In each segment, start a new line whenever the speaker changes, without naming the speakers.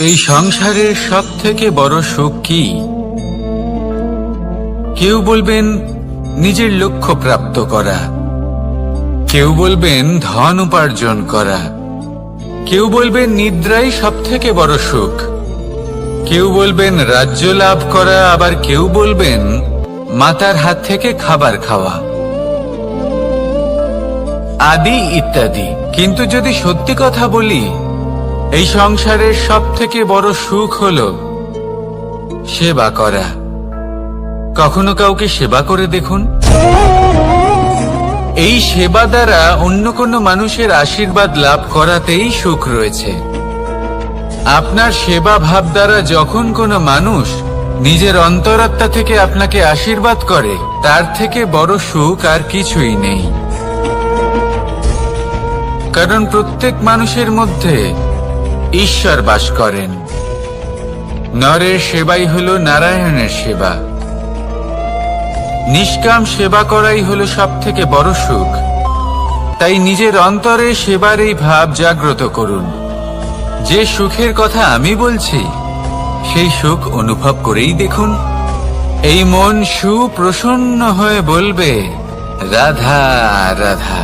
এই সংসারের সবথেকে বড় সুখ কি? কেউ বলবেন নিজের লক্ষ্য প্রাপ্ত করা, কেউ বলবেন ধন উপার্জন করা, কেউ বলবেন নিদ্রাই সবথেকে বড় সুখ, কেউ বলবেন রাজ্য লাভ করা, আবার কেউ বলবেন মাতার হাত থেকে খাবার খাওয়া, আদি ইত্যাদি। কিন্তু যদি সত্যি কথা বলি, এই সংসারের সবথেকে বড় সুখ হলো সেবা করা। কখনো কাউকে সেবা করে দেখুন। এই সেবা দ্বারা অন্য কোনো মানুষের আশীর্বাদ লাভ করাতেই সুখ রয়েছে। আপনার সেবা ভাব দ্বারা যখন কোনো মানুষ নিজের অন্তরাত্মা থেকে আপনাকে আশীর্বাদ করে, তার থেকে বড় সুখ আর কিছুই নেই। কারণ প্রত্যেক মানুষের মধ্যে ঈশ্বর বাস করেন। নরের সেবাই হলো নারায়ণের সেবা। নিষ্কাম সেবা করাই হলো সবথেকে বড় সুখ। তাই নিজের অন্তরে সেবার এই ভাব জাগ্রত করুন। যে সুখের কথা আমি বলছি, সেই সুখ অনুভব করেই দেখুন। এই মন সুপ্রসন্ন হয়ে বলবে, রাধা রাধা।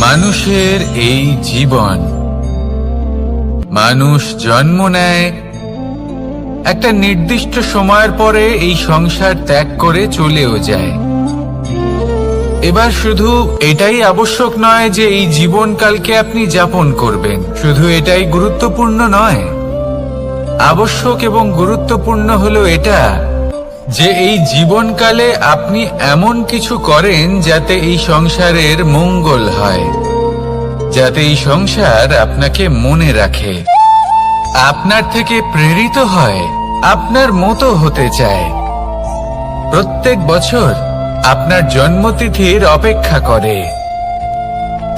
মানুষের এই জীবন, মানুষ জন্ম নেয়, একটা নির্দিষ্ট সময়ের পরে এই সংসার ত্যাগ করে চলেও যায়। এবার শুধু এটাই আবশ্যক নয় যে এই জীবনকালকে আপনি যাপন করবেন, শুধু এটাই গুরুত্বপূর্ণ নয়। আবশ্যক এবং গুরুত্বপূর্ণ হলো এটা যে এই জীবনকালে আপনি এমন কিছু করেন যাতে এই সংসারের মঙ্গল হয়, যাতে এই সংসার আপনাকে মনে রাখে, আপনার থেকে প্রেরিত হয়, আপনার মতো হতে চায়। প্রত্যেক বছর আপনার জন্মতিথির অপেক্ষা করে,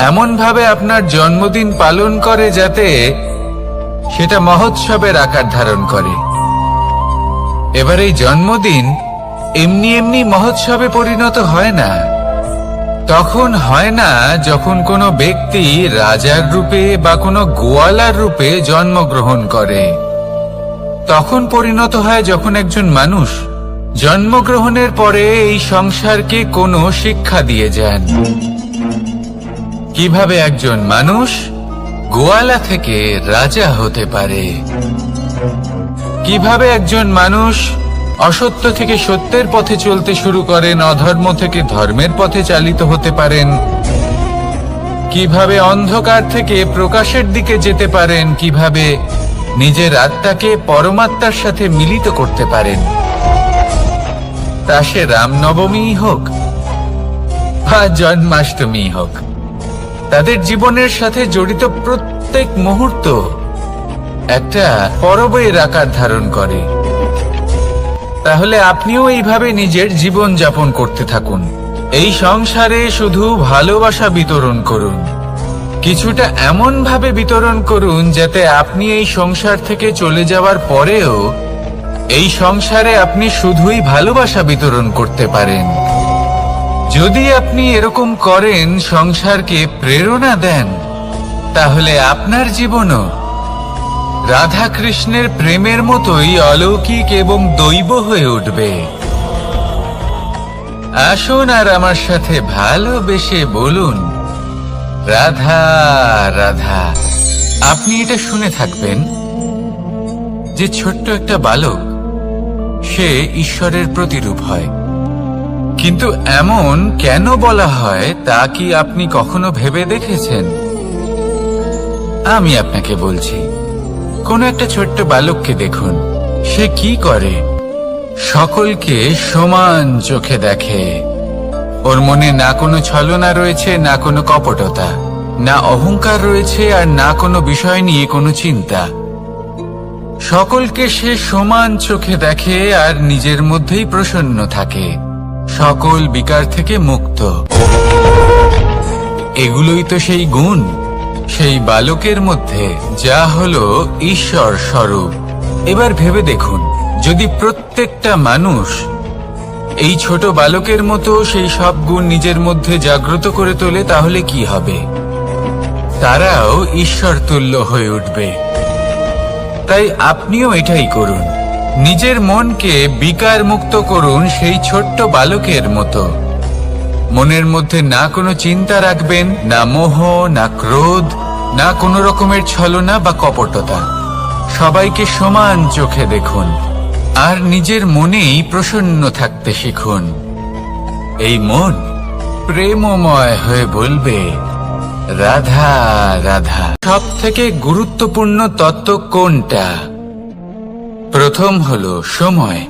এমন ভাবে আপনার জন্মদিন পালন করে যাতে সেটা মহোৎসবের আকার ধারণ করে। এবার এই জন্মদিন এমনি এমনি মহোৎসবে পরিণত হয় না। তখন হয় না যখন কোনো ব্যক্তি রাজার রূপে বা কোনো গোয়ালার রূপে জন্মগ্রহণ করে। তখন পরিণত হয় যখন একজন মানুষ জন্মগ্রহণের পরে এই সংসারকে কোনো শিক্ষা দিয়ে যান। কিভাবে একজন মানুষ গোয়ালা থেকে রাজা হতে পারে, কিভাবে একজন মানুষ অসত্য থেকে সত্যের পথে চলতে শুরু করেন, অধর্ম থেকে ধর্মের পথে চালিত হতে পারেন, কিভাবে অন্ধকার থেকে প্রকাশের দিকে যেতে পারেন, কিভাবে নিজের আত্মাকে পরমাত্মার সাথে মিলিত করতে পারেন। তা সে রামনবমী হোক বা জন্মাষ্টমী হোক, তাদের জীবনের সাথে জড়িত প্রত্যেক মুহূর্ত একটা পরবের আকার ধারণ করে। তাহলে আপনিও এইভাবে নিজের জীবন যাপন করতে থাকুন। এই সংসারে শুধু ভালোবাসা বিতরণ করুন, কিছুটা এমন ভাবে বিতরণ করুন যাতে আপনি এই সংসার থেকে চলে যাওয়ার পরেও এই সংসারে আপনি শুধুই ভালোবাসা বিতরণ করতে পারেন। যদি আপনি এরকম করেন, সংসারকে প্রেরণা দেন, তাহলে আপনার জীবনও রাধা কৃষ্ণের প্রেমের মতোই অলৌকিক এবং দৈব হয়ে উঠবে। আসুন আর আমার সাথে ভালোবেসে বলুন, রাধা রাধা। আপনি এটা শুনে থাকবেন যে ছোট্ট একটা বালক, সে ঈশ্বরের প্রতিরূপ হয়। কিন্তু এমন কেন বলা হয় তা কি আপনি কখনো ভেবে দেখেছেন? আমি আপনাকে বলছি। কোন একটা ছোট্ট বালককে দেখুন, সে কি করে? সকলকে সমান চোখে দেখে। ওর মনে না কোনো ছলনা রয়েছে, না কোনো কপটতা, না অহংকার রয়েছে, আর না কোনো বিষয় নিয়ে কোনো চিন্তা। সকলকে সে সমান চোখে দেখে আর নিজের মধ্যেই প্রসন্ন থাকে, সকল বিকার থেকে মুক্ত। এগুলোই তো সেই গুণ সেই বালকের মধ্যে, যা হলো ঈশ্বর স্বরূপ। এবার ভেবে দেখুন, যদি প্রত্যেকটা মানুষ এই ছোট বালকের মতো সেই সব গুণ নিজের মধ্যে জাগ্রত করে তোলে, তাহলে কি হবে? তারাও ঈশ্বর তুল্য হয়ে উঠবে। তাই আপনিও এটাই করুন। নিজের মনকে বিকার মুক্ত করুন সেই ছোট্ট বালকের মতো। মনের মধ্যে না কোনো চিন্তা রাখবেন, না মোহ, না ক্রোধ, না কোনো রকমের ছলনা বা কপটতা। সবাইকে সমান চোখে দেখুন আর নিজের মনেই প্রসন্ন থাকতে শিখুন। এই মন প্রেমময় হয়ে বলবে, রাধা রাধা। সব থেকে গুরুত্বপূর্ণ তত্ত্ব কোনটা? প্রথম হলো সময়।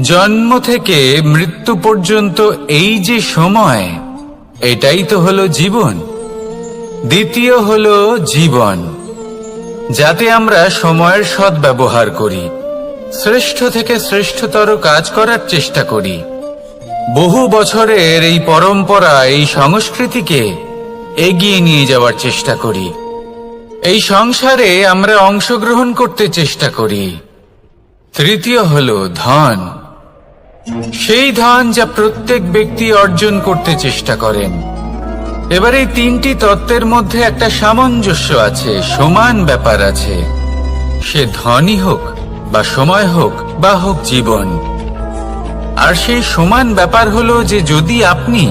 জন্ম থেকে মৃত্যু পর্যন্ত এই যে সময়, এটাই তো হলো জীবন। দ্বিতীয় হলো জীবন, যাতে আমরা সময়ের সদ্ব্যবহার করি, শ্রেষ্ঠ থেকে শ্রেষ্ঠতর কাজ করার চেষ্টা করি। বহু বছরের এই পরম্পরা, এই সংস্কৃতিকে এগিয়ে নিয়ে যাওয়ার চেষ্টা করি। এই সংসারে আমরা অংশগ্রহণ করতে চেষ্টা করি। তৃতীয় হলো ধন, সেই ধন যা প্রত্যেক ব্যক্তি অর্জন করতে চেষ্টা করেন। এবার এই তিনটি তত্ত্বের মধ্যে একটা সামঞ্জস্য আছে, সমান ব্যাপার আছে। সে ধনই হোক বা সময় হোক বা হোক জীবন। আর সেই সমান ব্যাপার হলো যে যদি আপনি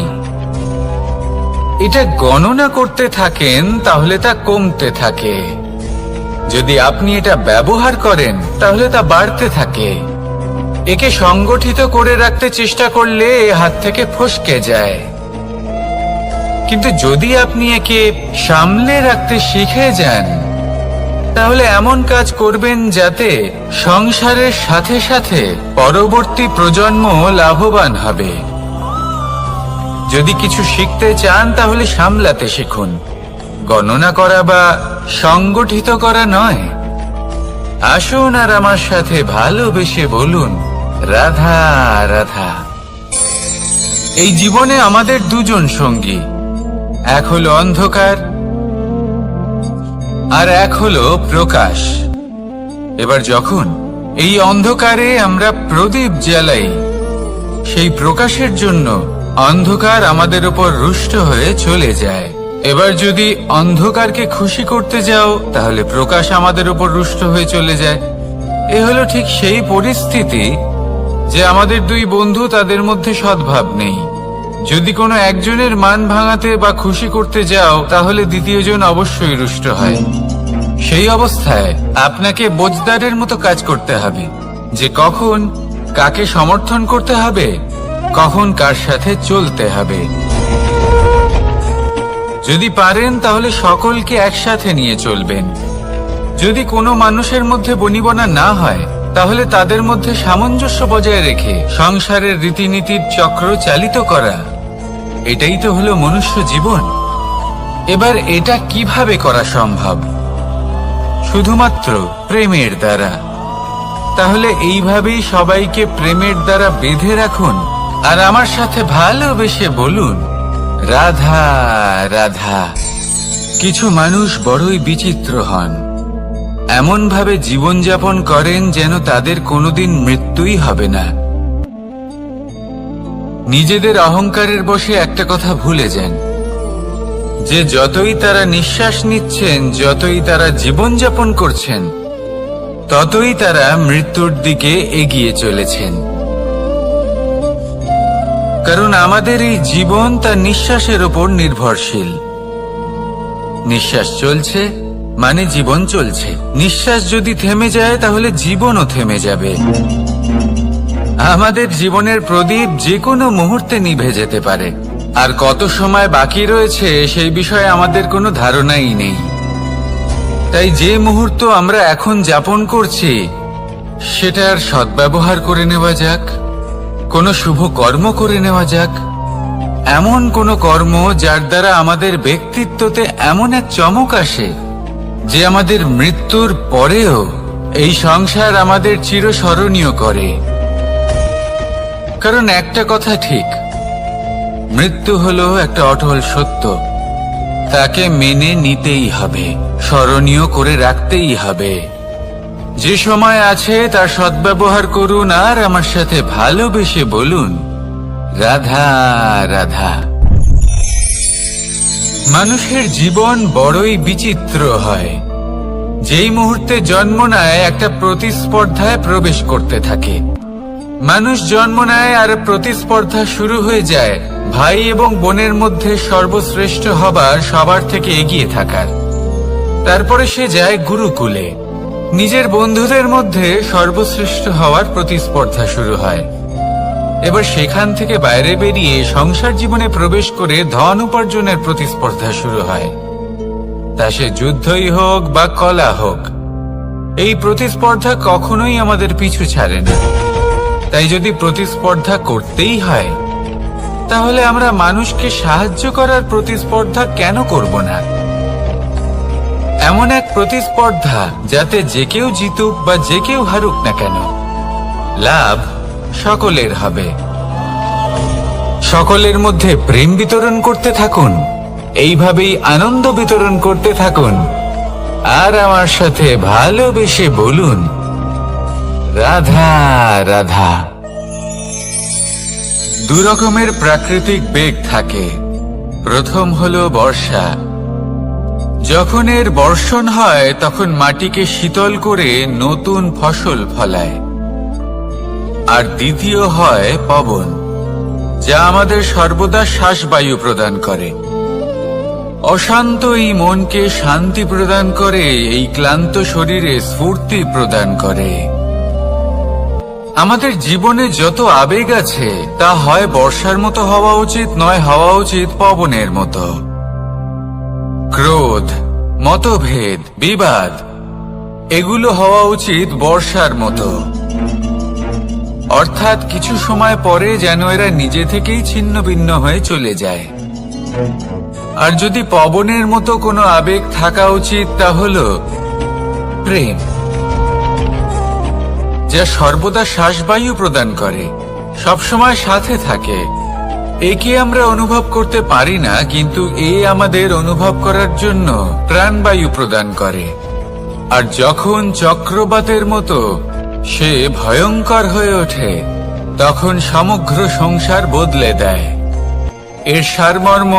এটা গণনা করতে থাকেন তাহলে তা কমতে থাকে, যদি আপনি এটা ব্যবহার করেন তাহলে তা বাড়তে থাকে। একে সংগঠিত করে রাখতে চেষ্টা করলে এ হাত থেকে ফসকে যায়, কিন্তু যদি আপনি একে সামলে রাখতে শিখে যান তাহলে এমন কাজ করবেন যাতে সংসারের সাথে সাথে পরবর্তী প্রজন্ম লাভবান হবে। যদি কিছু শিখতে চান তাহলে সামলাতে শিখুন, গণনা করা বা সংগঠিত করা নয়। আসুন আর আমার সাথে ভালোবেসে বলুন, রাধা রাধা। এই জীবনে আমাদের দুজন সঙ্গী, এক হলো অন্ধকার আর এক হলো প্রকাশ। এবার যখন এই অন্ধকারে আমরা প্রদীপ জ্বালাই, সেই প্রকাশের জন্য অন্ধকার আমাদের উপর রুষ্ট হয়ে চলে যায়। এবার যদি অন্ধকারকে খুশি করতে যাও তাহলে প্রকাশ আমাদের উপর রুষ্ট হয়ে চলে যায়। এ হলো ঠিক সেই পরিস্থিতি যে আমাদের দুই বন্ধু, তাদের মধ্যে সদ্ভাব নেই। যদি কোনো একজনের মান ভাঙাতে বা খুশি করতে যাও তাহলে দ্বিতীয়জন অবশ্যই রুষ্ট হয়। সেই অবস্থায় আপনাকে বোঝদারের মতো কাজ করতে হবে যে কখন কাকে সমর্থন করতে হবে, কখন কার সাথে চলতে হবে। যদি পারেন তাহলে সকলকে একসাথে নিয়ে চলবেন। যদি কোনো মানুষের মধ্যে বনিবনা না হয় তাহলে তাদের মধ্যে সামঞ্জস্য বজায় রেখে সংসারের রীতিনীতির চক্র চালিত করা, এটাই তো হলো মনুষ্য জীবন। এবার এটা কিভাবে করা সম্ভব? শুধুমাত্র প্রেমের দ্বারা। তাহলে এইভাবেই সবাইকে প্রেমের দ্বারা বেঁধে রাখুন আর আমার সাথে ভালোবেসে বলুন, রাধা রাধা। কিছু মানুষ বড়ই বিচিত্র হন, এমন ভাবে জীবনযাপন করেন যেন তাদের কোনোদিন মৃত্যুই হবে না। নিজেদের অহংকারের বশে একটা কথা ভুলে যান যে যতই তারা নিঃশ্বাস নিচ্ছেন, যতই তারা জীবনযাপন করছেন, ততই তারা মৃত্যুর দিকে এগিয়ে চলেছেন। কারণ আমাদের এই জীবন তার নিঃশ্বাসের উপর নির্ভরশীল। নিঃশ্বাস চলছে মানে জীবন চলছে। নিঃশ্বাস যদি থেমে যায় তাহলে জীবনও থেমে যাবে। আমাদের জীবনের প্রদীপ যে কোনো মুহূর্তে নিভে যেতে পারে, আর কত সময় বাকি রয়েছে সেই বিষয়ে আমাদের কোনো ধারণাই নেই। তাই যে মুহূর্ত আমরা এখন যাপন করছি সেটার সদ্ব্যবহার করে নেওয়া যাক, কোনো শুভ কর্ম করে নেওয়া যাক, এমন কোনো কর্ম যার দ্বারা আমাদের ব্যক্তিত্বতে এমন এক চমক আসে যে আমাদের মৃত্যুর পরেও এই সংসার আমাদের চিরস্মরণীয় করে। কারণ একটা কথা ঠিক, মৃত্যু হলো একটা অটল সত্য, তাকে মেনে নিতেই হবে, স্মরণীয় করে রাখতেই হবে। যে সময় আছে তার সদ্ব্যবহার করুন আর আমার সাথে ভালোবেসে বলুন, রাধা রাধা। মানুষের জীবন বড়ই বিচিত্র হয়। যেই মুহূর্তে জন্ম নেয় একটা প্রতিস্পর্ধায় প্রবেশ করতে থাকে। মানুষ জন্ম নেয় আর প্রতিস্পর্ধা শুরু হয়ে যায় ভাই এবং বোনের মধ্যে সর্বশ্রেষ্ঠ হবার, সবার থেকে এগিয়ে থাকার। তারপরে সে যায় গুরুকুলে। নিজের বন্ধুদের মধ্যে সর্বশ্রেষ্ঠ হওয়ার প্রতিস্পর্ধা শুরু হয়। এবার সেখান থেকে বাইরে বেরিয়ে সংসার জীবনে প্রবেশ করে ধন উপার্জনের প্রতিস্পর্ধা শুরু হয়। তা সে যুদ্ধই হোক বা কলা হোক, এই প্রতিস্পর্ধা কখনোই আমাদের পিছু ছাড়ে না। তাই যদি প্রতিস্পর্ধা করতেই হয়, তাহলে আমরা মানুষকে সাহায্য করার প্রতিস্পর্ধা কেন করব না? এমন এক প্রতিস্পর্ধা যাতে যে কেউ জিতুক বা যে কেউ হারুক না কেন, লাভ সকলের হবে। সকলের মধ্যে প্রেম বিতরণ করতে থাকুন, এইভাবেই আনন্দ বিতরণ করতে থাকুন, আর আমার সাথে ভালোবেসে বলুন, রাধা রাধা। দুরকমের প্রাকৃতিক বেগ থাকে। প্রথম হলো বর্ষা। যখন এর বর্ষণ হয় তখন মাটিকে শীতল করে নতুন ফসল ফলায়। আর দ্বিতীয় হয় পবন, যা আমাদের সর্বদা শ্বাসবায়ু প্রদান করে। অশান্ত এই মনকে শান্তি প্রদান করে, এই ক্লান্ত শরীরে স্ফূর্তি প্রদান করে। আমাদের জীবনে যত আবেগ আছে তা হয় বর্ষার মতো হওয়া উচিত, নয় হওয়া উচিত পবনের মতো। ক্রোধ, মতভেদ, বিবাদ, এগুলো হওয়া উচিত বর্ষার মতো। অর্থাৎ কিছু সময় পরে যেন এরা নিজে থেকেই ছিন্ন ভিন্ন হয়ে চলে যায়। আর যদি পবনের মতো কোনো আবেগ থাকা উচিত, তা হলো প্রেম, যা সর্বদা শ্বাসবায়ু প্রদান করে, সবসময় সাথে থাকে। একে আমরা অনুভব করতে পারি না, কিন্তু এ আমাদের অনুভব করার জন্য প্রাণবায়ু প্রদান করে। আর যখন চক্রবাতের মতো সে ভয়ঙ্কর হয়ে ওঠে, তখন সমগ্র সংসার বদলে দেয়। এর সারমর্ম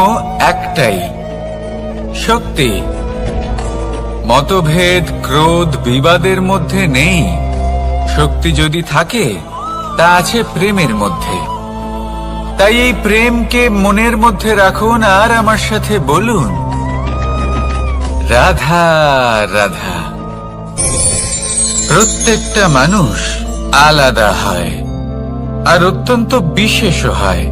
একটাই, শক্তি। মতভেদ, ক্রোধ, বিবাদের মধ্যে নেই। শক্তি যদি থাকে, তা আছে প্রেমের মধ্যে। তাই এই প্রেমকে মনের মধ্যে রাখুন আর আমার সাথে বলুন, রাধা রাধা। প্রত্যেকটা মানুষ আলাদা হয় আর অত্যন্ত বিশেষও হয়।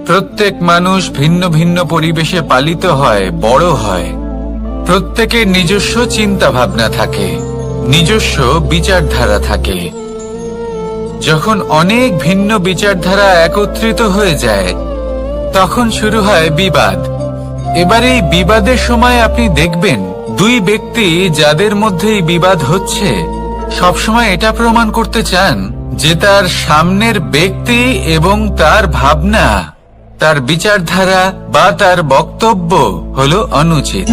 প্রত্যেক মানুষ ভিন্ন ভিন্ন পরিবেশে পালিত হয়, বড় হয়। প্রত্যেকের নিজস্ব চিন্তা ভাবনা থাকে, নিজস্ব বিচারধারা থাকে। যখন অনেক ভিন্ন বিচারধারা একত্রিত হয়ে যায়, তখন শুরু হয় বিবাদ। এবার এই বিবাদের সময় আপনি দেখবেন, দুই ব্যক্তি যাদের মধ্যে এই বিবাদ হচ্ছে, সবসময় এটা প্রমাণ করতে চান যে তার সামনের ব্যক্তি এবং তার ভাবনা, তার বিচারধারা বা তার বক্তব্য হলো অনুচিত।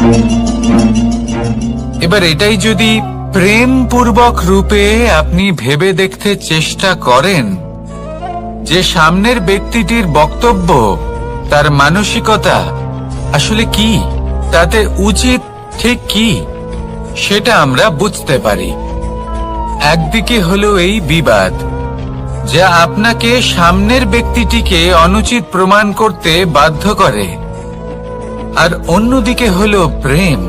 এবার এটাই যদি প্রেমপূর্বক রূপে আপনি ভেবে দেখতে চেষ্টা করেন যে সামনের ব্যক্তিটির বক্তব্য, তার মানসিকতা আসলে কি, তাতে উচিত ঠিক কি, সেটা আমরা বুঝতে পারি। একদিকে হলো এই বিবাদ, যা আপনাকে সামনের ব্যক্তিটিকে অনুচিত প্রমাণ করতে বাধ্য করে। আর অন্যদিকে হলো প্রেম,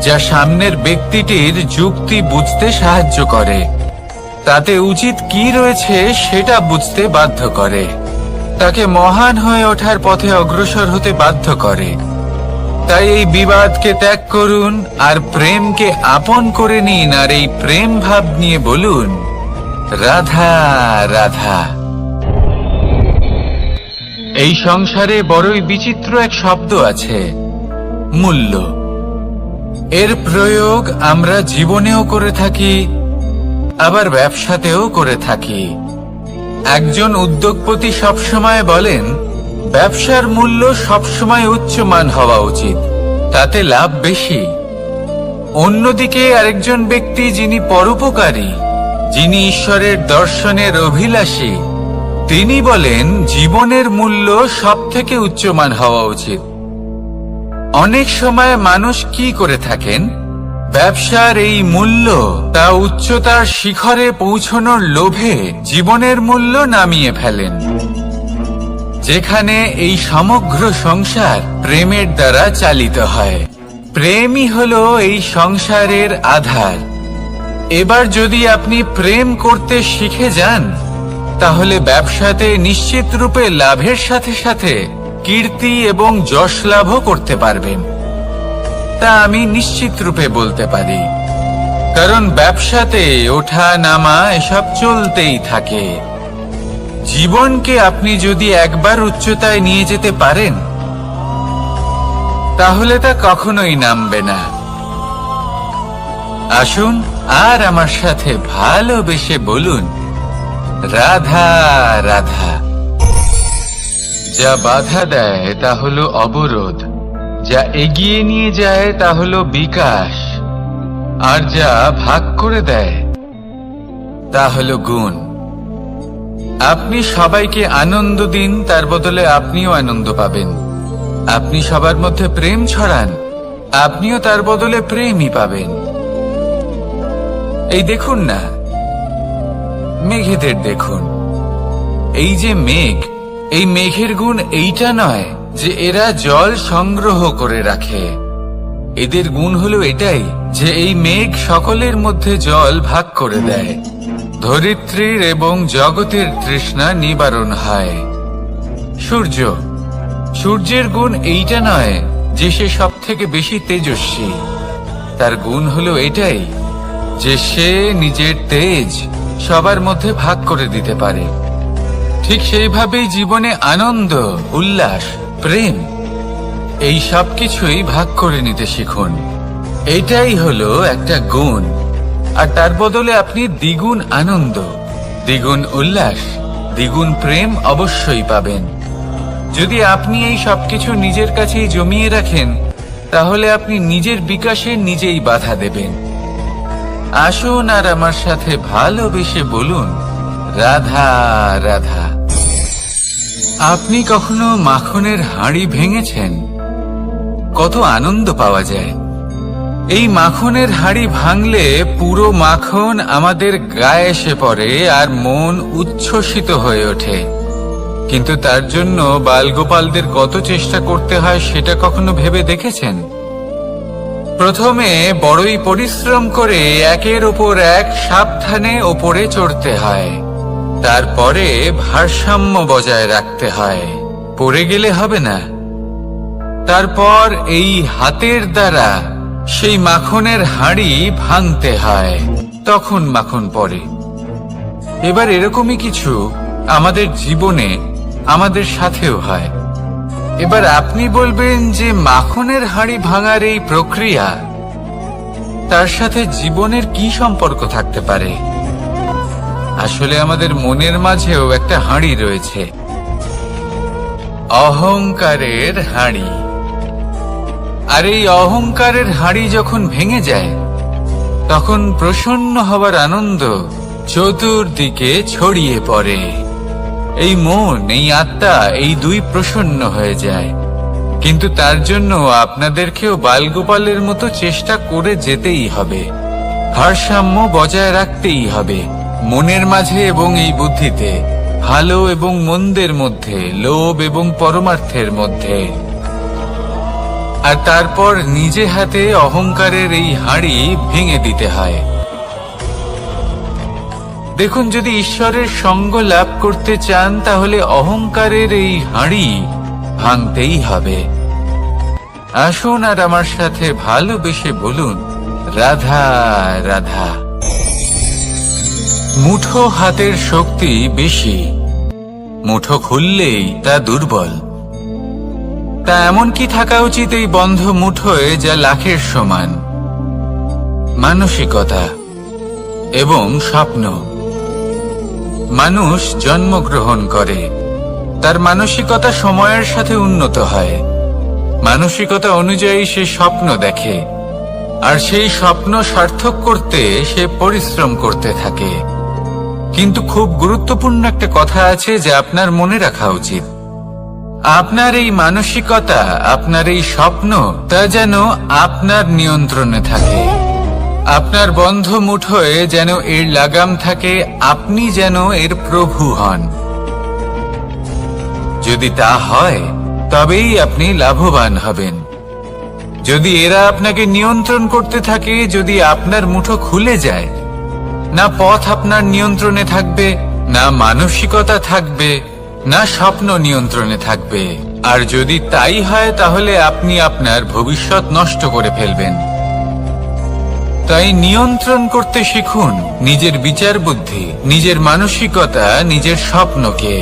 যা সামনের ব্যক্তিটির যুক্তি বুঝতে সাহায্য করে, তাতে উচিত কি রয়েছে সেটা বুঝতে বাধ্য করে, তাকে মহান হয়ে ওঠার পথে অগ্রসর হতে বাধ্য করে। তাই এই বিবাদকে ত্যাগ করুন আর প্রেমকে আপন করে নিন, আর এই প্রেম ভাব নিয়ে বলুন, রাধা রাধা। এই সংসারে বড়ই বিচিত্র এক শব্দ আছে, মূল্য। এর প্রয়োগ আমরা জীবনেও করে থাকি, আবার ব্যবসাতেও করে থাকি। একজন উদ্যোগপতি সবসময় বলেন, ব্যবসার মূল্য সবসময় উচ্চমান হওয়া উচিত, তাতে লাভ বেশি। অন্যদিকে আরেকজন ব্যক্তি যিনি পরোপকারী, যিনি ঈশ্বরের দর্শনের অভিলাষী, তিনি বলেন জীবনের মূল্য সবথেকে উচ্চমান হওয়া উচিত। অনেক সময় মানুষ কি করে থাকেন, ব্যবসার এই মূল্য তা উচ্চতার শিখরে পৌঁছানোর লোভে জীবনের মূল্য নামিয়ে ফেলেন, যেখানে এই সমগ্র সংসার প্রেমের দ্বারা চালিত হয়। প্রেমই হলো এই সংসারের আধার। এবার যদি আপনি প্রেম করতে শিখে যান, তাহলে ব্যবসাতে নিশ্চিত রূপে লাভের সাথে সাথে কীর্তি এবং যশ লাভও করতে পারবেন। তা আমি নিশ্চিত রূপে বলতে পারি, কারণ ব্যবসাতে ওঠা নামা এসব চলতেই থাকে। জীবনকে আপনি যদি একবার উচ্চতায় নিয়ে যেতে পারেন, তাহলে তা কখনোই নামবে না। আসুন আর আমার সাথে ভালোবেসে বলুন, রাধা রাধা। যা বাধা দেয় তা হলো অবরোধ, যা এগিয়ে নিয়ে যায় তা হলো বিকাশ, আর যা ভাগ করে দেয় তা হলো গুণ। আপনি সবাইকে আনন্দ দিন, তার বদলে আপনিও আনন্দ পাবেন। আপনি সবার মধ্যে প্রেম ছড়ান, আপনিও তার বদলে প্রেমই পাবেন। এই দেখুন না, মেঘেদের দেখুন। এই যে মেঘ, এই মেঘের গুণ এইটা নয় যে এরা জল সংগ্রহ করে রাখে। এদের গুণ হলো এটাই যে এই মেঘ সকলের মধ্যে জল ভাগ করে দেয়। ধরিত্রীর এবং জগতের তৃষ্ণা নিবারণ হয়। সূর্য, সূর্যের গুণ এইটা নয় যে সে সব থেকে বেশি তেজস্বী। তার গুণ হলো এটাই যে সে নিজের তেজ সবার মধ্যে ভাগ করে দিতে পারে। ঠিক সেইভাবেই জীবনে আনন্দ, উল্লাস, প্রেম এই সব কিছুই ভাগ করে নিতে শিখুন। এটাই হলো একটা গুণ, আর তার বদলে আপনি দ্বিগুণ আনন্দ, দ্বিগুণ উল্লাস, দ্বিগুণ প্রেম অবশ্যই পাবেন। যদি আপনি এই সবকিছু নিজের কাছেই জমিয়ে রাখেন, তাহলে আপনি নিজের বিকাশে নিজেই বাধা দেবেন। আসুন আর আমার সাথে ভালোবেসে বলুন, রাধা রাধা। আপনি কখনো মাখনের হাঁড়ি ভেঙেছেন? কত আনন্দ পাওয়া যায়। এই মাখনের হাঁড়ি ভাঙলে পুরো মাখন আমাদের গায়ে এসে পড়ে আর মন উচ্ছ্বসিত হয়ে ওঠে। কিন্তু তার জন্য বালগোপালদের কত চেষ্টা করতে হয় সেটা কখনো ভেবে দেখেছেন? প্রথমে বড়ই পরিশ্রম করে একের ওপর এক সাবধানে ওপরে চড়তে হয়, তারপরে ভারসাম্য বজায় রাখতে হয়, পড়ে গেলে হবে না। তারপর এই হাতের দ্বারা সেই মাখনের হাঁড়ি ভাঙতে হয়, তখন মাখন পড়ে। এবার এরকমই কিছু আমাদের জীবনে আমাদের সাথেও হয়। এবার আপনি বলবেন যে মাখনের হাঁড়ি ভাঙার এই প্রক্রিয়া, তার সাথে জীবনের কি সম্পর্ক থাকতে পারে? আসলে আমাদের মনের মাঝেও একটা হাঁড়ি রয়েছে, অহংকারের হাঁড়ি। আর এই অহংকারের হাঁড়ি যখন ভেঙে যায়, তখন প্রসন্ন হবার আনন্দ চতুর্দিকে ছড়িয়ে পড়ে। এই মন, এই আত্মা, এই দুই প্রসন্ন হয়ে যায়। কিন্তু তার জন্য আপনাদেরকেও বালগোপালের মতো চেষ্টা করে যেতেই হবে, ভারসাম্য বজায় রাখতেই হবে মনের মাঝে এবং এই বুদ্ধিতে, ভালো এবং মন্দের মধ্যে, লোভ এবং পরমার্থের মধ্যে। আর তারপর নিজে হাতে অহংকারের এই হাঁড়ি ভেঙে দিতে হয়। দেখুন, যদি ঈশ্বরের সঙ্গ লাভ করতে চান, তাহলে অহংকারের এই হাঁড়ি ভাঙতেই হবে। আসুন আর আমার সাথে ভালোবেসে বলুন, রাধা রাধা। মুঠো হাতের শক্তি বেশি, মুঠো খুললেই তা দুর্বল। তা এমন কি থাকা উচিত এই বন্ধ মুঠোয় যা লাখের সমান? মানসিকতা এবং স্বপ্ন। মানুষ জন্মগ্রহণ করে, তার মানসিকতা সময়ের সাথে উন্নত হয়। মানসিকতা অনুযায়ী সে স্বপ্ন দেখে, আর সেই স্বপ্ন সার্থক করতে সে পরিশ্রম করতে থাকে। কিন্তু খুব গুরুত্বপূর্ণ একটা কথা আছে যা আপনার মনে রাখা উচিত। আপনার এই মানসিকতা, আপনার এই স্বপ্ন, তা যেন আপনার নিয়ন্ত্রণে থাকে। আপনার বন্ধ মুঠোয় যেন এর লাগাম থাকে, আপনি যেন এর প্রভু হন। যদি তা হয় তবেই আপনি লাভবান হবেন। যদি এরা আপনাকে নিয়ন্ত্রণ করতে থাকে, যদি আপনার মুঠো খুলে যায়, না পথ আপনার নিয়ন্ত্রণে থাকবে, না মানসিকতা থাকবে, না স্বপ্ন নিয়ন্ত্রণে থাকবে। আর যদি তাই হয় তাহলে আপনি আপনার ভবিষ্যৎ নষ্ট করে ফেলবেন। তাই নিয়ন্ত্রণ করতে শিখুন নিজের বিচার বুদ্ধি, নিজের মানসিকতা, নিজের স্বপ্নকে।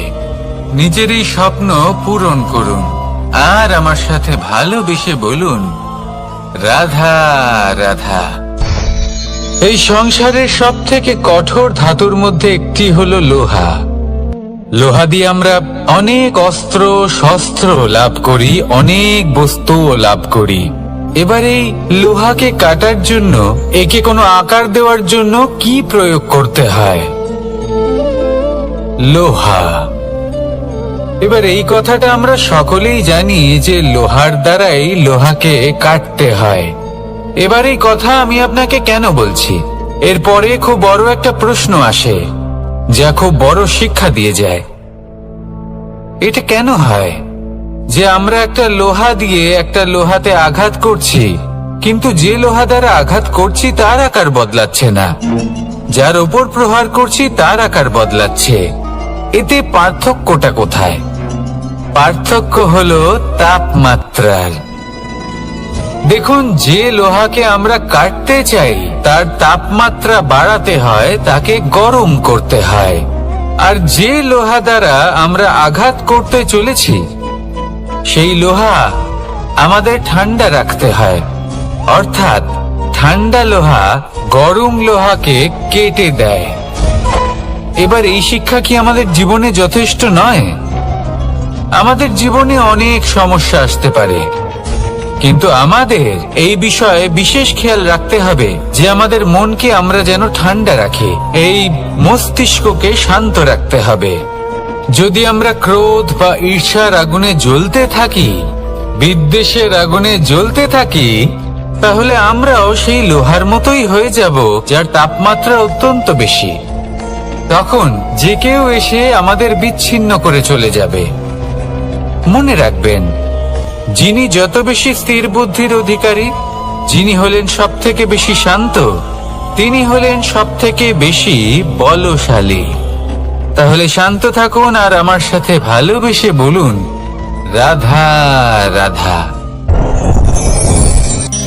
নিজের এই স্বপ্ন পূরণ করুন আর আমার সাথে ভালোবেসে বলুন, রাধা রাধা। এই সংসারের সব থেকে কঠোর ধাতুর মধ্যে একটি হলো লোহা। লোহা দিয়ে আমরা অনেক অস্ত্র শস্ত্র লাভ করি, অনেক বস্তুও লাভ করি। এবার এই লোহাকে কাটার জন্য, একে কোনো আকার দেওয়ার জন্য কি প্রয়োগ করতে হয়? লোহা। এবার এই কথাটা আমরা সকলেই জানি যে লোহার দ্বারাই লোহাকে কাটতে হয়। এবার এই কথা আমি আপনাকে কেন বলছি? এরপরে খুব বড় একটা প্রশ্ন আসে, যা খুব বড় শিক্ষা দিয়ে যায়। এটা কেন হয় যে আমরা একটা লোহা দিয়ে একটা লোহাতে আঘাত করছি, কিন্তু যে লোহা দ্বারা আঘাত করছি তার আকার বদলাচ্ছে না, যার উপর প্রহার করছি তার আকার বদলাচ্ছে? এতে পার্থক্যটা কোথায়? পার্থক্য হলো তাপমাত্রার। দেখুন, যে লোহাকে আমরা কাটতে চাই তার তাপমাত্রা বাড়াতে হয়, তাকে গরম করতে হয়। আর যে লোহা দ্বারা আমরা আঘাত করতে চলেছি সেই লোহা আমাদের ঠান্ডা রাখতে হয়। অর্থাৎ ঠান্ডা লোহা গরম লোহাকে কেটে দেয়। এবার এই শিক্ষা কি আমাদের জীবনে যথেষ্ট নয়? আমাদের জীবনে অনেক সমস্যা আসতে পারে, কিন্তু আমাদের এই বিষয়ে বিশেষ খেয়াল রাখতে হবে যে আমাদের মনকে আমরা যেন ঠান্ডা রাখি, এই মস্তিষ্ককে শান্ত রাখতে হবে। যদি আমরা ক্রোধ বা ঈর্ষার আগুনে জ্বলতে থাকি, বিদ্বেষের আগুনে জ্বলতে থাকি, তাহলে আমরাও সেই লোহার মতোই হয়ে যাব যার তাপমাত্রা অত্যন্ত বেশি। তখন যে কেউ এসে আমাদের বিচ্ছিন্ন করে চলে যাবে। মনে রাখবেন, যিনি যত বেশি স্থির বুদ্ধির অধিকারী, যিনি হলেন সব থেকে বেশি শান্ত, তিনি হলেন সব থেকে বেশি বলশালী। তাহলে শান্ত থাকুন আর আমার সাথে ভালোবেসে বলুন, রাধা রাধা।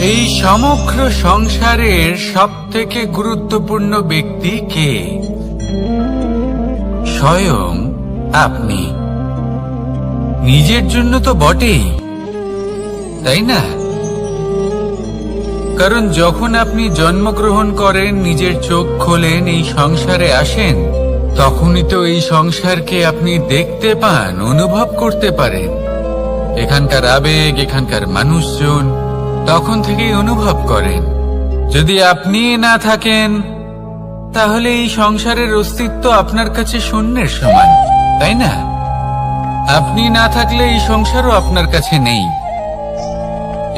এই সমগ্র সংসারের সব থেকে গুরুত্বপূর্ণ ব্যক্তি কে? স্বয়ং আপনি। নিজের জন্য তো বটেই, তাই না? কারণ যখন আপনি জন্মগ্রহণ করেন, নিজের চোখ খোলেন, এই সংসারে আসেন, তখনই তো এই সংসারকে আপনি দেখতে পান, অনুভব করতে পারেন। এখানকার আবেগ, এখানকার মানুষজন তখন থেকেই অনুভব করেন। যদি আপনি না থাকেন তাহলে এই সংসারের অস্তিত্ব আপনার কাছে শূন্যের সমান, তাই না? আপনি না থাকলে এই সংসারও আপনার কাছে নেই।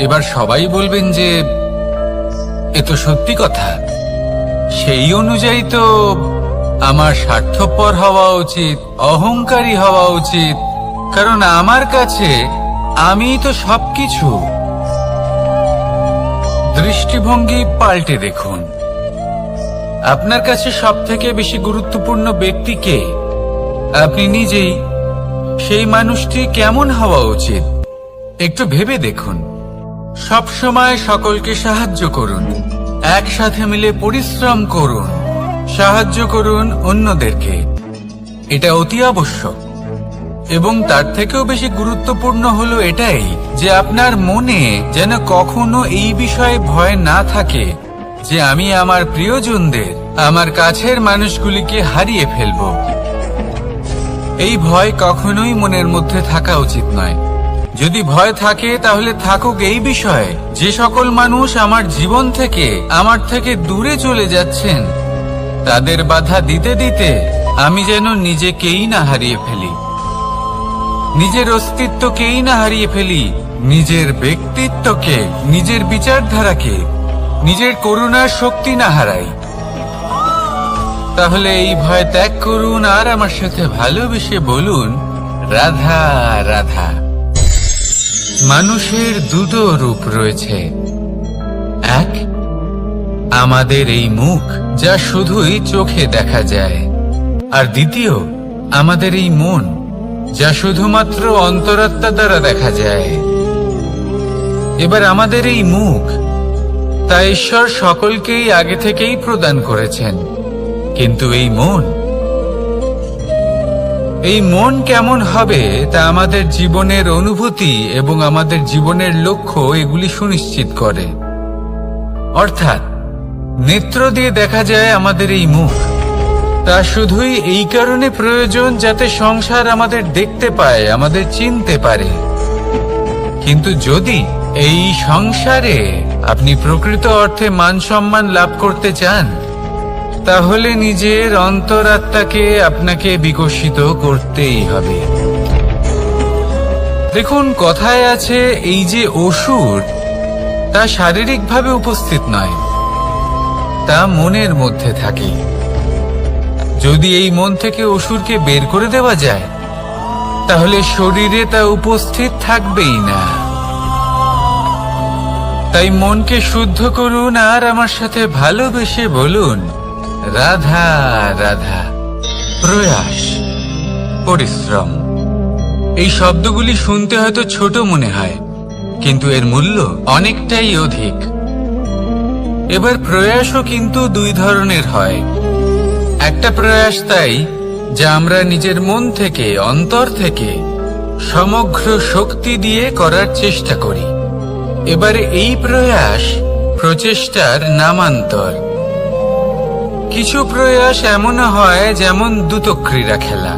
এবার সবাই বলবেন যে এ তো সত্যি কথা, সেই অনুযায়ী তো আমার স্বার্থপর হওয়া উচিত, অহংকারী হওয়া উচিত, কারণ আমার কাছে আমিই তো সবকিছু। দৃষ্টিভঙ্গি পাল্টে দেখুন, আপনার কাছে সব থেকে বেশি গুরুত্বপূর্ণ ব্যক্তি কে? আপনি নিজেই। সেই মানুষটি কেমন হওয়া উচিত একটু ভেবে দেখুন। সব সময় সকলকে সাহায্য করুন, একসাথে মিলে পরিশ্রম করুন, সাহায্য করুন অন্যদেরকে। এটা অতি আবশ্যক। এবং তার থেকেও বেশি গুরুত্বপূর্ণ হলো এটাই যে আপনার মনে যেন কখনো এই বিষয়ে ভয় না থাকে যে আমি আমার প্রিয়জনদের, আমার কাছের মানুষগুলিকে হারিয়ে ফেলব। এই ভয় কখনোই মনের মধ্যে থাকা উচিত নয়। যদি ভয় থাকে তাহলে থাকুক এই বিষয়ে যে সকল মানুষ আমার জীবন থেকে, আমার থেকে দূরে চলে যাচ্ছেন, তাদের বাধা দিতে দিতে আমি যেন নিজেকেই না হারিয়ে ফেলি, নিজের অস্তিত্বকেই না হারিয়ে ফেলি, নিজের ব্যক্তিত্বকে, নিজের বিচারধারাকে। নিজের করুণার শক্তি না হারাই। তাহলে এই ভয় ত্যাগ করুন আর আমার সাথে ভালোবেসে বলুন, রাধা রাধা। মানুষের দুটো রূপ রয়েছে, এক আমাদের এই মুখ যা শুধুই চোখে দেখা যায়, আর দ্বিতীয় আমাদের এই মন যা শুধুমাত্র অন্তরাত্মা দ্বারা দেখা যায়। এবার আমাদের এই মুখ তা ঈশ্বর সকলকেই আগে থেকেই প্রদান করেছেন, কিন্তু এই মন কেমন হবে তা আমাদের জীবনের অনুভূতি এবং আমাদের জীবনের লক্ষ্য এগুলি সুনিশ্চিত করে। অর্থাৎ নেত্র দিয়ে দেখা যায় আমাদের এই মুখ, তা শুধুই এই কারণে প্রয়োজন যাতে সংসার আমাদের দেখতে পায়, আমাদের চিনতে পারে। কিন্তু যদি এই সংসারে আপনি প্রকৃত অর্থে মান সম্মান লাভ করতে চান, তাহলে নিজের অন্তরাত্মাকে আপনাকে বিকশিত করতেই হবে। দেখুন, কথায় আছে এই যে অসুর তা শারীরিকভাবে উপস্থিত নয়, তা মনের মধ্যে থাকে। যদি এই মন থেকে অসুরকে বের করে দেওয়া যায়, তাহলে শরীরে তা উপস্থিত থাকবেই না। তাই মনকে শুদ্ধ করুন আর আমার সাথে ভালোবেসে বলুন, রাধা রাধা। প্রয়াস, পরিশ্রম, এই শব্দগুলি শুনতে হয়তো ছোট মনে হয়, কিন্তু এর মূল্য অনেকটাই অধিক। এবার প্রয়াসও কিন্তু দুই ধরনের হয়। একটা প্রয়াস তাই যা আমরা নিজের মন থেকে, অন্তর থেকে সমগ্র শক্তি দিয়ে করার চেষ্টা করি। এবারে এই প্রয়াস প্রচেষ্টার নামান্তর। কিছু প্রয়াস এমনও হয় যেমন দ্রুতক্রীড়া খেলা।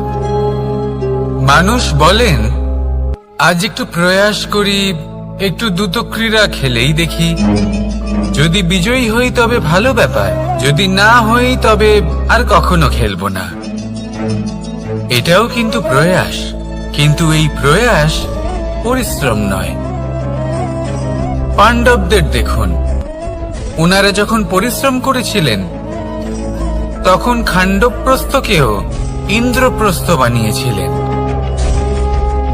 মানুষ বলেন, আজ একটু প্রয়াস করি, একটু দ্রুতক্রীড়া খেলেই দেখি, যদি বিজয়ী হই তবে ভালো ব্যাপার, যদি না হই তবে আর কখনো খেলবো না। এটাও কিন্তু প্রয়াস, কিন্তু এই প্রয়াস পরিশ্রম নয়। পাণ্ডবদের দেখুন, ওনারা যখন পরিশ্রম করেছিলেন তখন খাণ্ডবপ্রস্থকেও ইন্দ্রপ্রস্থ বানিয়েছিলেন।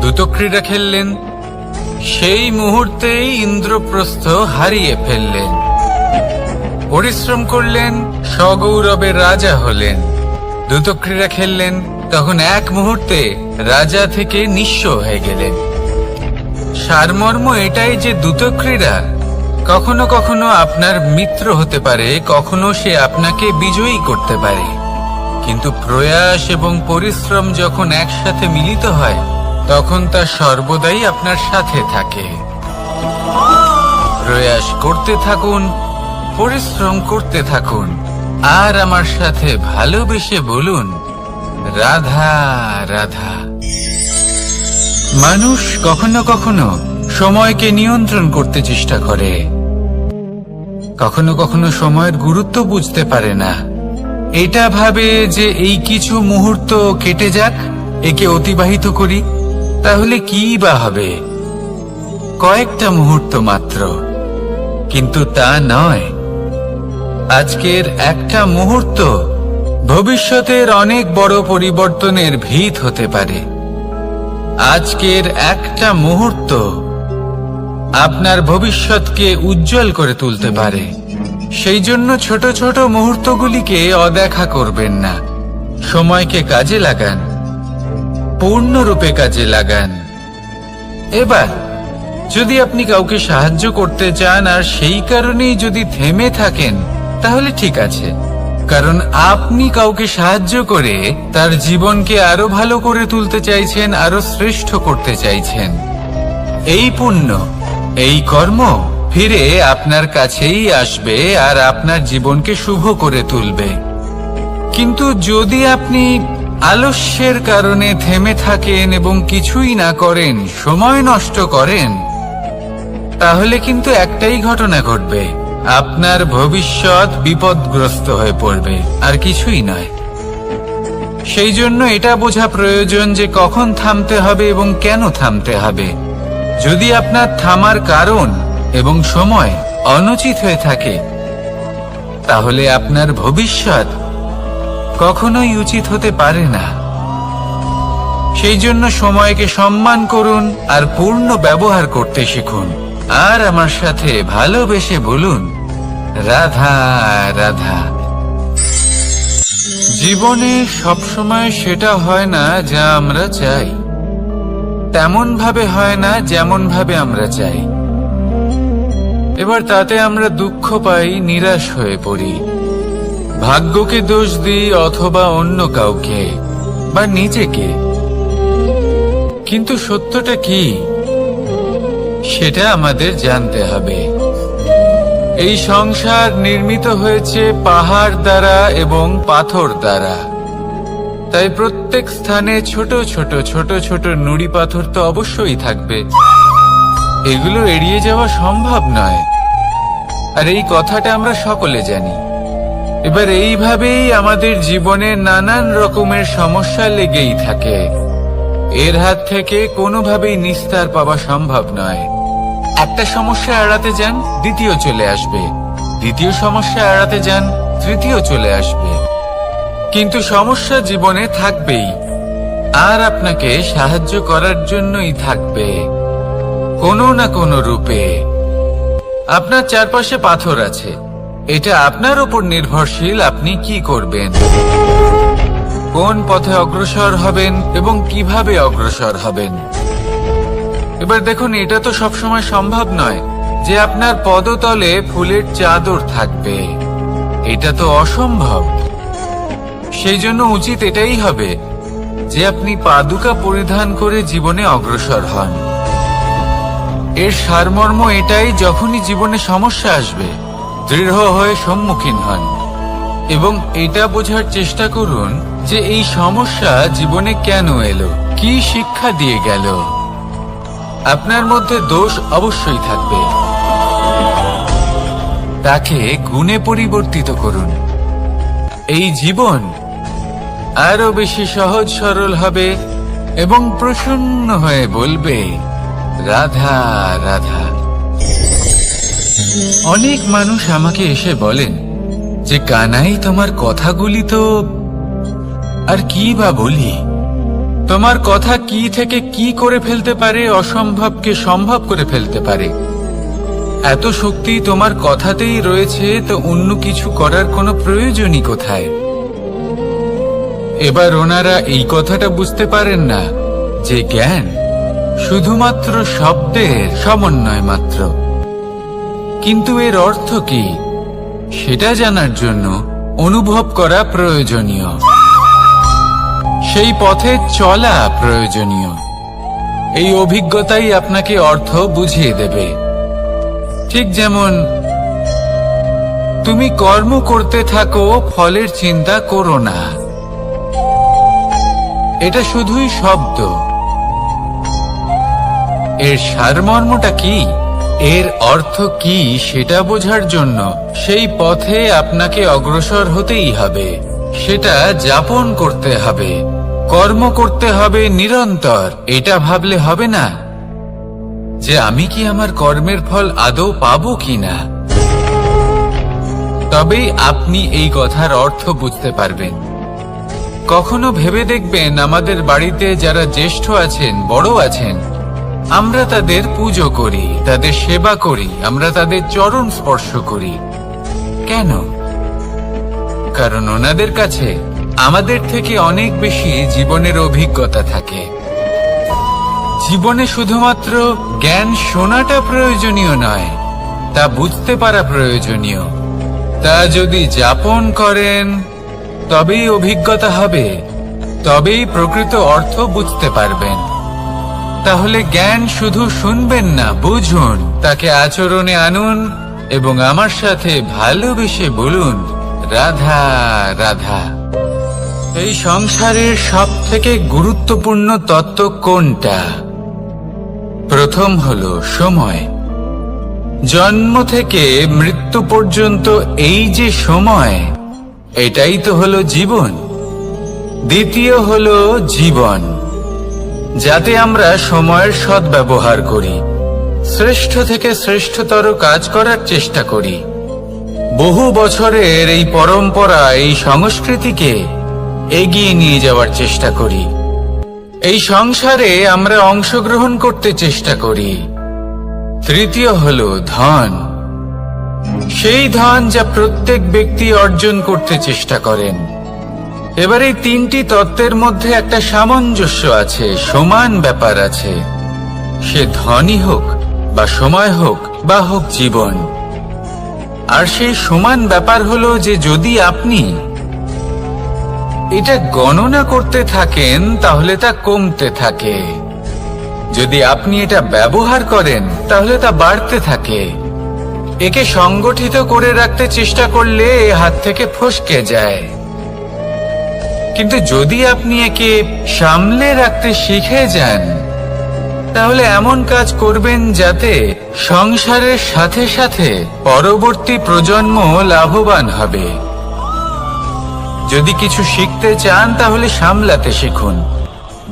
দ্রুতক্রীড়া খেললেন, সেই মুহূর্তেই ইন্দ্রপ্রস্থ হারিয়ে ফেললেন। পরিশ্রম করলেন, সগৌরবের রাজা হলেন। দ্রুতক্রীড়া খেললেন, তখন এক মুহূর্তে রাজা থেকে নিঃস্ব হয়ে গেলেন। সারমর্ম এটাই যে দ্রুতক্রীড়া কখনো কখনো আপনার মিত্র হতে পারে, কখনো সে আপনাকে বিজয়ী করতে পারে, কিন্তু প্রয়াস এবং পরিশ্রম যখন একসাথে মিলিত হয় তখন তা সর্বদাই আপনার সাথে থাকে। প্রয়াস করতে থাকুন, পরিশ্রম করতে থাকুন, আর আমার সাথে ভালোবেসে বলুন, রাধা রাধা। মানুষ কখনো কখনো সময়কে নিয়ন্ত্রণ করতে চেষ্টা করে, কখনো কখনো সময়ের গুরুত্ব বুঝতে পারে না। এটা ভাবে যে এই কিছু মুহূর্ত কেটে যাক, একে অতিবাহিত করি, তাহলে কি বা হবে, কয়েকটা মুহূর্ত মাত্র। কিন্তু তা নয়। আজকের একটা মুহূর্ত ভবিষ্যতের অনেক বড় পরিবর্তনের ভিত হতে পারে। আজকের একটা মুহূর্ত আপনার ভবিষ্যৎকে উজ্জ্বল করে তুলতে পারে। সেই জন্য ছোট ছোট মুহূর্তগুলিকে অদেখা করবেন না। সময়কে কাজে লাগান, পূর্ণরূপে কাজে লাগান। এবার যদি আপনি কাউকে সাহায্য করতে চান আর সেই কারণেই যদি থেমে থাকেন, তাহলে ঠিক আছে, কারণ আপনি কাউকে সাহায্য করে তার জীবনকে আরো ভালো করে তুলতে চাইছেন, আরো শ্রেষ্ঠ করতে চাইছেন। এই পুণ্য, এই কর্ম ফিরে আপনার কাছেই আসবে আর আপনার জীবনকে শুভ করে তুলবে। কিন্তু যদি আপনি আলস্যের কারণে থেমে থাকেন এবং কিছুই না করেন, সময় নষ্ট করেন, তাহলে কিন্তু একটাই ঘটনা ঘটবে, আপনার ভবিষ্যৎ বিপদগ্রস্ত হয়ে পড়বে, আর কিছুই নয়। সেই জন্য এটা বোঝা প্রয়োজন যে কখন থামতে হবে এবং কেন থামতে হবে। যদি আপনার থামার কারণ এবং সময় অনুচিত হয়ে থাকে, তাহলে আপনার ভবিষ্যৎ কখনোই উচিত হতে পারে না। সেই জন্য সময়কে সম্মান করুন আর পূর্ণ ব্যবহার করতে শিখুন। আর আমার সাথে ভালোবেসে বলুন, রাধা রাধা। জীবনে সবসময় সেটা হয় না যা আমরা চাই, তেমন ভাবে হয় না যেমন ভাবে আমরা চাই। এবার তাতে আমরা দুঃখ পাই, নিরাশ হয়ে পড়ি, ভাগ্যকে দোষ দিই অথবা অন্য কাউকে বা নিজেকে। কিন্তু সত্যটা কি সেটা আমাদের জানতে হবে। এই সংসার নির্মিত হয়েছে পাহাড় দ্বারা এবং পাথর দ্বারা, তাই প্রত্যেক স্থানে ছোট ছোট ছোট ছোট নুড়ি পাথর তো অবশ্যই থাকবে। এগুলো এড়িয়ে যাওয়া সম্ভব নয়, আর এই কথাটা আমরা সকলে জানি। এবার এইভাবেই আমাদের জীবনে নানান রকমের সমস্যা লেগেই থাকে। এর হাত থেকে কোনোভাবেই নিস্তার পাওয়া সম্ভব নয়। একটা সমস্যা এড়াতে যান, দ্বিতীয় চলে আসবে, দ্বিতীয় সমস্যা এড়াতে যান, তৃতীয় চলে আসবে। কিন্তু সমস্যা জীবনে থাকবেই, আর আপনাকে সাহায্য করার জন্যই থাকবে কোনো না কোনো রূপে। আপনার চারপাশে পাথর আছে, এটা আপনার উপর নির্ভরশীল আপনি কি করবেন, কোন পথে অগ্রসর হবেন এবং কিভাবে অগ্রসর হবেন। এবার দেখুন, এটা তো সবসময় সম্ভব নয় যে আপনার পদতলে ফুলের চাদর থাকবে, এটা তো অসম্ভব। সেই জন্য উচিত এটাই হবে যে আপনি পাদুকা পরিধান করে জীবনে অগ্রসর হন। এর সারমর্ম এটাই, যখনই জীবনে সমস্যা আসবে দৃঢ় হয়ে সম্মুখীন হন এবং এটা বোঝার চেষ্টা করুন যে এই সমস্যা জীবনে কেন এলো, কি শিক্ষা দিয়ে গেল। আপনার মধ্যে দোষ অবশ্যই থাকবে, তাকে গুণে পরিবর্তিত করুন। এই জীবন আরো বেশি সহজ সরল হবে এবং প্রসন্ন হয়ে বলবে, রাধা রাধা। অনেক মানুষ আমাকে এসে বলেন যে, কানাই তোমার কথাগুলি তো আর কি বা বলি, তোমার কথা কি থেকে কি করে ফেলতে পারে, অসম্ভবকে সম্ভব করে ফেলতে পারে। এত শক্তি তোমার কথাতেই রয়েছে, তো অন্য কিছু করার কোনো প্রয়োজনই কোথায়? এবার ওনারা এই কথাটা বুঝতে পারেন না যে জ্ঞান শুধুমাত্র শব্দের সমন্বয় মাত্র। কিন্তু এর অর্থ কি সেটা জানার জন্য অনুভব করা প্রয়োজনীয়, সেই পথে চলা প্রয়োজনীয়। এই অভিজ্ঞতাই আপনাকে অর্থ বুঝিয়ে দেবে। ঠিক যেমন তুমি কর্ম করতে থাকো, ফলের চিন্তা করো না, এটা শুধুই শব্দ। এর সারমর্মটা কি, এর অর্থ কি সেটা বোঝার জন্য সেই পথে আপনাকে অগ্রসর হতেই হবে, সেটা যাপন করতে হবে, কর্ম করতে হবে নিরন্তর। এটা ভাবলে হবে না যে আমি কি আমার কর্মের ফল আদৌ পাবো কিনা, তবেই আপনি এই কথার অর্থ বুঝতে পারবেন। কখনো ভেবে দেখবেন, আমাদের বাড়িতে যারা জ্যেষ্ঠ আছেন, বড় আছেন, আমরা তাদের পুজো করি, তাদের সেবা করি, আমরা তাদের চরণ স্পর্শ করি। কেন? কারণ ওনাদের কাছে আমাদের থেকে অনেক বেশি জীবনের অভিজ্ঞতা থাকে। জীবনে শুধুমাত্র জ্ঞান শোনাটা প্রয়োজনীয় নয়, তা বুঝতে পারা প্রয়োজনীয়। তা যদি যাপন করেন তবেই অভিজ্ঞতা হবে, তবেই প্রকৃত অর্থ বুঝতে পারবেন। তাহলে জ্ঞান শুধু শুনবেন না, বুঝুন, তাকে আচরণে আনুন এবং আমার সাথে ভালোবেসে বলুন, রাধা রাধা। এই সংসারের সব থেকে গুরুত্বপূর্ণ তত্ত্ব কোনটা? প্রথম হলো সময়। জন্ম থেকে মৃত্যু পর্যন্ত এই যে সময়, এটাই তো হলো জীবন। দ্বিতীয় হলো জীবন, যাতে আমরা সময়ের সদ্ব্যবহার করি, শ্রেষ্ঠ থেকে শ্রেষ্ঠতর কাজ করার চেষ্টা করি। বহু বছরের এই পরম্পরা, এই সংস্কৃতিকে এগিয়ে নিয়ে যাওয়ার চেষ্টা করি। এই সংসারে আমরা অংশগ্রহণ করতে চেষ্টা করি। তৃতীয় হলো ধন। সেই ধন যা প্রত্যেক ব্যক্তি অর্জন করতে চেষ্টা করেন। এবার এই তিনটি তত্ত্বের মধ্যে একটা সামঞ্জস্য আছে, সমান ব্যাপার আছে। সে ধনই হোক বা সময় হোক বা হোক জীবন। আর সেই সমান ব্যাপার হলো যে যদি আপনি এটা গণনা করতে থাকেন তাহলে তা কমতে থাকে, যদি আপনি এটা ব্যবহার করেন তাহলে তা বাড়তে থাকে। একে সংগঠিত করে রাখতে চেষ্টা করলে এ হাত থেকে ফসকে যায়, কিন্তু যদি আপনি একে সামলে রাখতে শিখে যান তাহলে এমন কাজ করবেন যাতে সংসারের সাথে সাথে পরবর্তী প্রজন্ম লাভবান হবে। যদি কিছু শিখতে চান তাহলে সামলাতে শিখুন,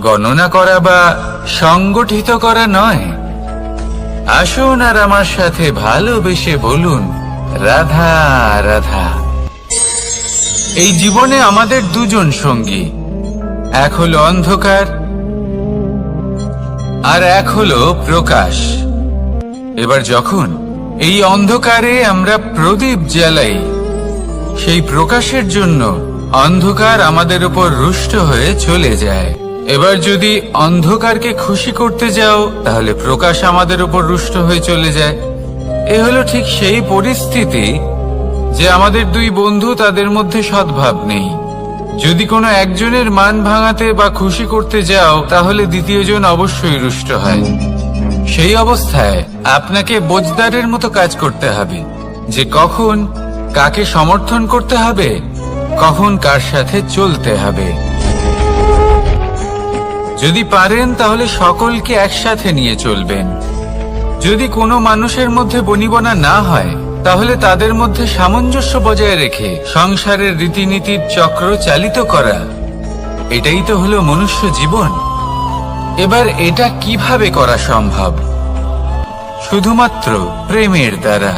গণনা করা বা সংগঠিত করা নয়। আসুন আর আমার সাথে ভালোবেসে বলুন, রাধা রাধা। এই জীবনে আমাদের দুজন সঙ্গী, এক হলো অন্ধকার আর এক হলো প্রকাশ। এবার যখন এই অন্ধকারে আমরা প্রদীপ জ্বালাই, সেই প্রকাশের জন্য অন্ধকার আমাদের উপর রুষ্ট হয়ে চলে যায়। এবার যদি অন্ধকারকে খুশি করতে যাও তাহলে প্রকাশ আমাদের উপর রুষ্ট হয়ে চলে যায়। এ হলো ঠিক সেই পরিস্থিতি যে আমাদের দুই বন্ধু, তাদের মধ্যে সদ্ভাব নেই। যদি কোনো একজনের মান ভাঙাতে বা খুশি করতে যাও তাহলে দ্বিতীয়জন অবশ্যই রুষ্ট হয়। সেই অবস্থায় আপনাকে বোঝদারের মতো কাজ করতে হবে যে কখন কাকে সমর্থন করতে হবে, কখন কার সাথে চলতে হবে। যদি পারেন তাহলে সকলকে একসাথে নিয়ে চলবেন। যদি কোনো মানুষের মধ্যে বনিবনা না হয় তাহলে তাদের মধ্যে সামঞ্জস্য বজায় রেখে সংসারের রীতিনীতির চক্র চালিত করা, এটাই তো হলো মনুষ্য জীবন। এবার এটা কিভাবে করা সম্ভব? শুধুমাত্র প্রেমের দ্বারা।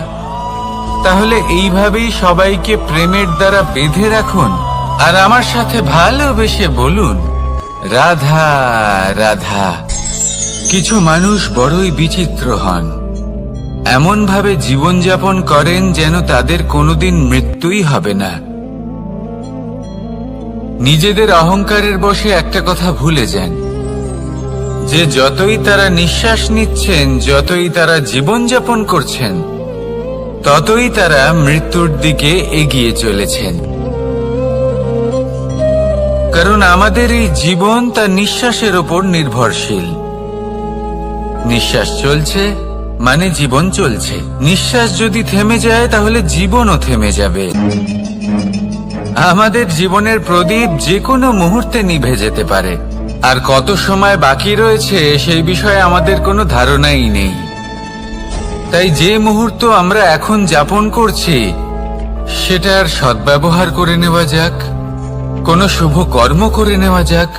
তাহলে এইভাবেই সবাইকে প্রেমের দ্বারা বেঁধে রাখুন আর আমার সাথে ভালোবেসে বলুন, রাধা রাধা। কিছু মানুষ বড়ই বিচিত্র হন, এমন ভাবে জীবনযাপন করেন যেন তাদের কোনোদিন মৃত্যুই হবে না। নিজেদের অহংকারের বশে একটা কথা ভুলে যান যে যতই তারা নিঃশ্বাস নিচ্ছেন, যতই তারা জীবনযাপন করছেন, ততই তারা মৃত্যুর দিকে এগিয়ে চলেছেন। কারণ আমাদের এই জীবন তার নিঃশ্বাসের উপর নির্ভরশীল। নিঃশ্বাস চলছে মানে জীবন চলছে। নিঃশ্বাস যদি থেমে যায় তাহলে জীবনও থেমে যাবে। আমাদের জীবনের প্রদীপ যে কোনো মুহূর্তে নিভে যেতে পারে, আর কত সময় বাকি রয়েছে সেই বিষয়ে আমাদের কোনো ধারণাই নেই। তাই যে মুহূর্ত আমরা এখন যাপন করছি সেটার সদ্ব্যবহার করে নেওয়া যাক, কোনো শুভ কর্ম করে নেওয়া যাক,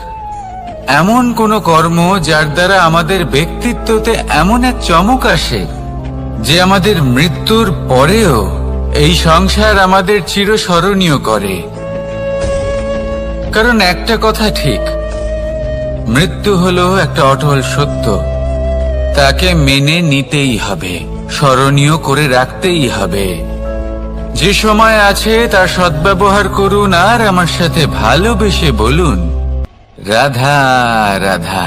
এমন কোনো কর্ম যার দ্বারা আমাদের ব্যক্তিত্বতে এমন এক চমক আসে যে আমাদের মৃত্যুর পরেও এই সংসার আমাদের চিরস্মরণীয় করে। কারণ একটা কথা ঠিক, মৃত্যু হলো একটা অটল সত্য, তাকে মেনে নিতেই হবে, স্মরণীয় করে রাখতেই হবে। যে সময় আছে তার সদ্ব্যবহার করুন আর আমার সাথে ভালোবেসে বলুন, রাধা রাধা।